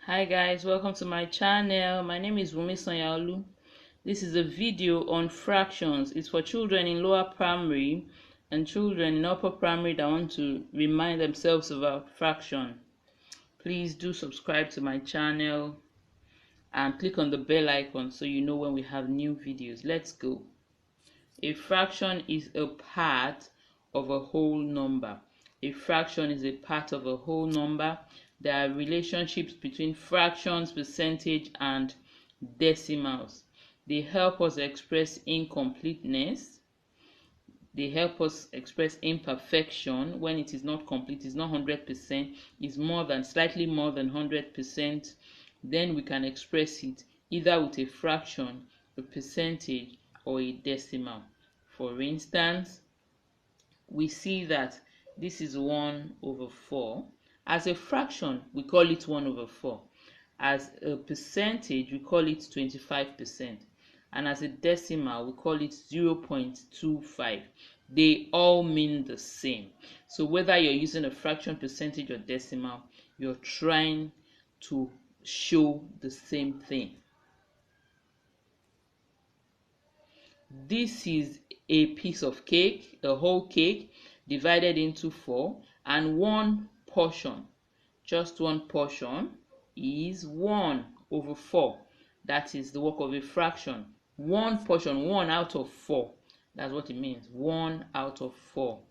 Hi guys, welcome to my channel. My name is Wumi Sonyaolu. This is a video on fractions. It's for children in lower primary and children in upper primary that want to remind themselves about fraction. Please do subscribe to my channel and click on the bell icon so you know when we have new videos. Let's go. A fraction is a part of a whole number. A fraction is a part of a whole number. There are relationships between fractions, percentage, and decimals. They help us express incompleteness. They help us express imperfection when it is not complete, it's not 100%, it's more than, slightly more than 100%. Then we can express it either with a fraction, a percentage, or a decimal. For instance, we see that this is 1/4. As a fraction, we call it 1/4. As a percentage, we call it 25%. And as a decimal, we call it 0.25. They all mean the same. So whether you're using a fraction, percentage, or decimal, you're trying to show the same thing. This is a piece of cake, a whole cake divided into 4, and one portion, just one portion, is 1/4. That is the work of a fraction. One portion, 1 out of 4. That's what it means, 1 out of 4.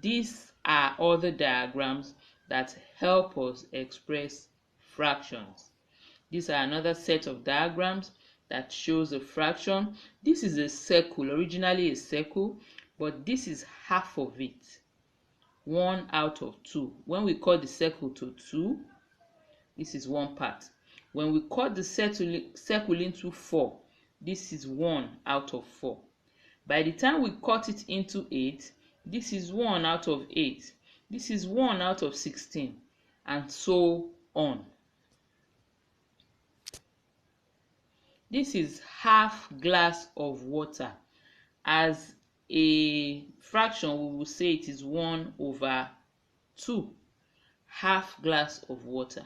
These are other diagrams that help us express fractions. These are another set of diagrams that shows a fraction. This is a circle, originally a circle, but this is half of it, 1 out of 2. When we cut the circle to 2, this is one part. When we cut the circle into 4, this is 1 out of 4. By the time we cut it into 8, this is 1 out of 8. This is 1 out of 16, and so on. This is half glass of water. As a fraction, we will say it is 1/2. Half glass of water.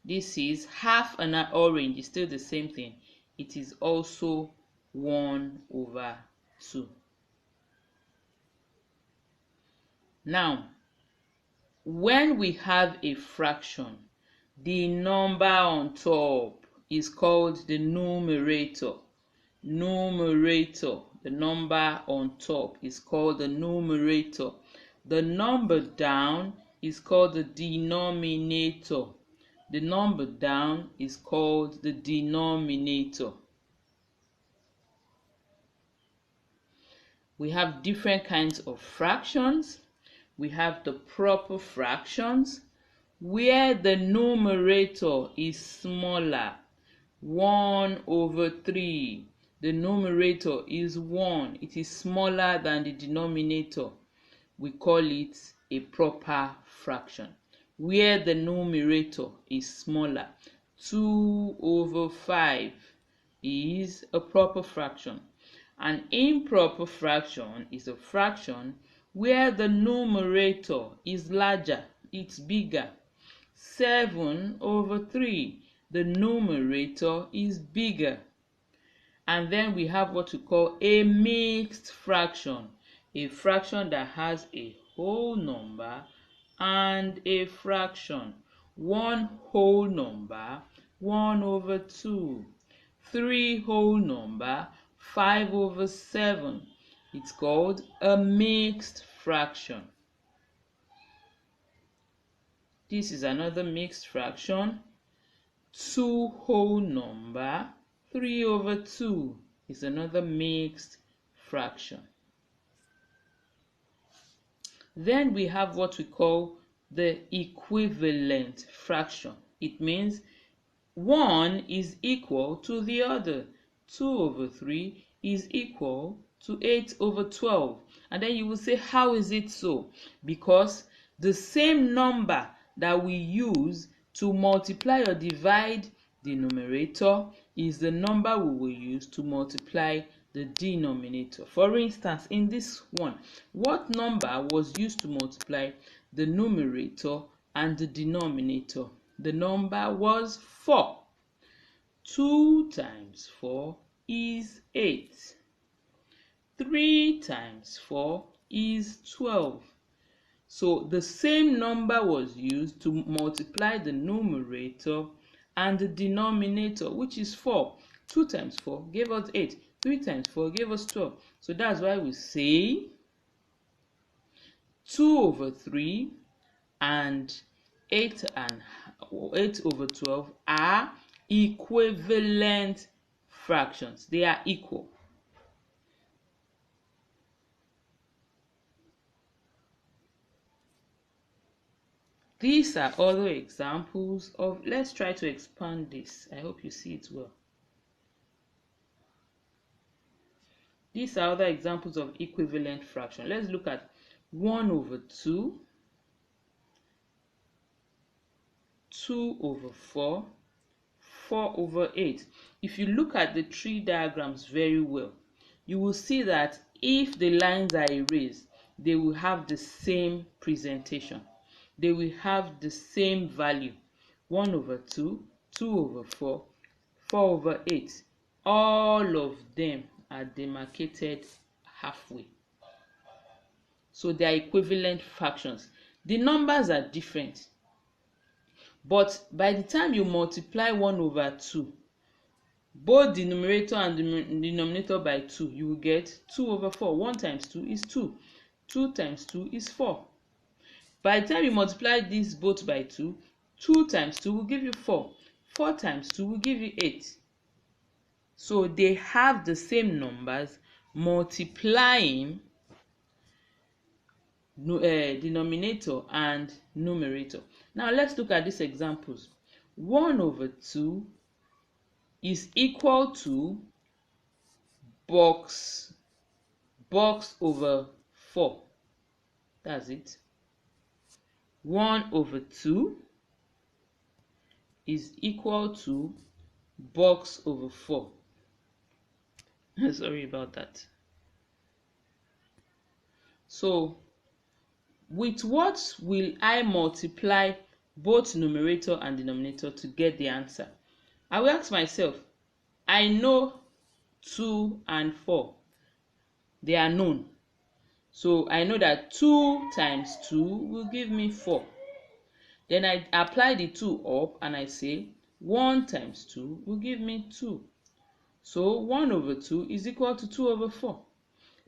This is half an orange. It's still the same thing. It is also 1/2. Now, when we have a fraction, the number on top is called the numerator. The number on top is called the numerator. The number down is called the denominator. The number down is called the denominator. We have different kinds of fractions. We have the proper fractions, where the numerator is smaller. 1/3. The numerator is 1. It is smaller than the denominator. We call it a proper fraction. Where the numerator is smaller, 2/5 is a proper fraction. An improper fraction is a fraction where the numerator is larger, it's bigger. 7/3. The numerator is bigger. And then we have what we call a mixed fraction, a fraction that has a whole number and a fraction. One whole number, 1/2. 3 whole number, 5/7. It's called a mixed fraction. This is another mixed fraction. 2 whole number, 3/2 is another mixed fraction. Then we have what we call the equivalent fraction. It means one is equal to the other. 2/3 is equal to 8/12. And then you will say, how is it so? Because the same number that we use to multiply or divide the numerator is the number we will use to multiply the denominator. For instance, in this one, what number was used to multiply the numerator and the denominator? the number was 4. 2 times 4 is 8. 3 times 4 is 12. So the same number was used to multiply the numerator and the denominator, which is 4. 2 times 4 gave us 8. 3 times 4 gave us 12. So that's why we say 2 over 3 and 8 over 12 are equivalent fractions. They are equal. These are other examples of, let's try to expand this. I hope you see it well. These are other examples of equivalent fraction. Let's look at 1 over 2, 2 over 4, 4 over 8. If you look at the tree diagrams very well, you will see that if the lines are erased, they will have the same presentation. They will have the same value. 1 over 2, 2 over 4, 4 over 8. All of them are demarcated halfway. So they are equivalent fractions. The numbers are different, but by the time you multiply 1 over 2, both the numerator and the denominator by 2, you will get 2 over 4. 1 times 2 is 2. 2 times 2 is 4. By the time you multiply these both by 2, 2 times 2 will give you 4. 4 times 2 will give you 8. So they have the same numbers multiplying denominator and numerator. Now let's look at these examples. 1 over 2 is equal to box over 4. That's it. 1 over 2 is equal to box over 4. Sorry about that. So with what will I multiply both numerator and denominator to get the answer? I will ask myself, I know 2 and 4. They are known. So I know that 2 times 2 will give me 4. Then I apply the 2 up and I say 1 times 2 will give me 2. So 1 over 2 is equal to 2 over 4.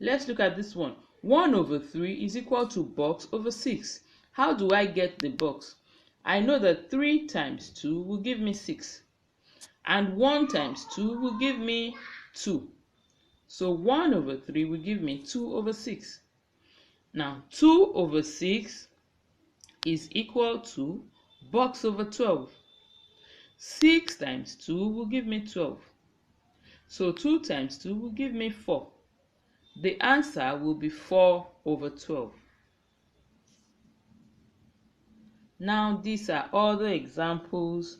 Let's look at this one. 1 over 3 is equal to box over 6. How do I get the box? I know that 3 times 2 will give me 6. And 1 times 2 will give me 2. So 1 over 3 will give me 2 over 6. Now 2 over 6 is equal to box over 12. 6 times 2 will give me 12. So 2 times 2 will give me 4. The answer will be 4 over 12. Now these are other examples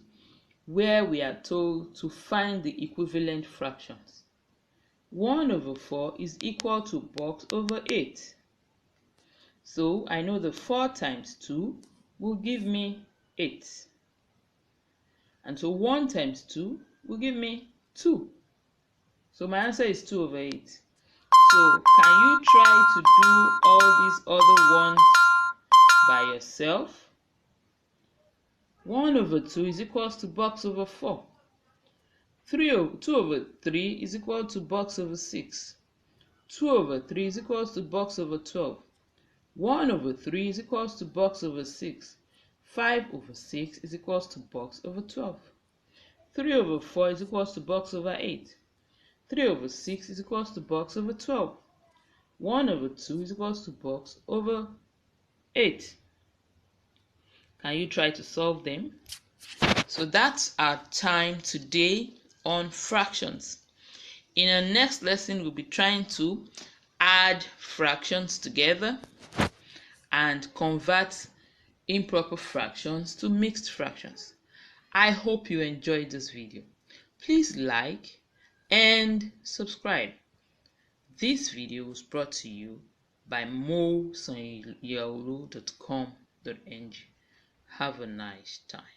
where we are told to find the equivalent fractions. 1 over 4 is equal to box over 8. So I know the 4 times 2 will give me 8. And so 1 times 2 will give me 2. So my answer is 2 over 8. So can you try to do all these other ones by yourself? 1 over 2 is equal to box over 4. 2 over 3 is equal to box over 6. 2 over 3 is equal to box over 12. 1 over 3 is equal to box over 6. 5 over 6 is equal to box over 12. 3 over 4 is equal to box over 8. 3 over 6 is equal to box over 12. 1 over 2 is equal to box over 8. Can you try to solve them? So that's our time today on fractions. In our next lesson, we'll be trying to add fractions together and convert improper fractions to mixed fractions. I hope you enjoyed this video. Please like and subscribe. This video was brought to you by mosanyaolu.com.ng. Have a nice time.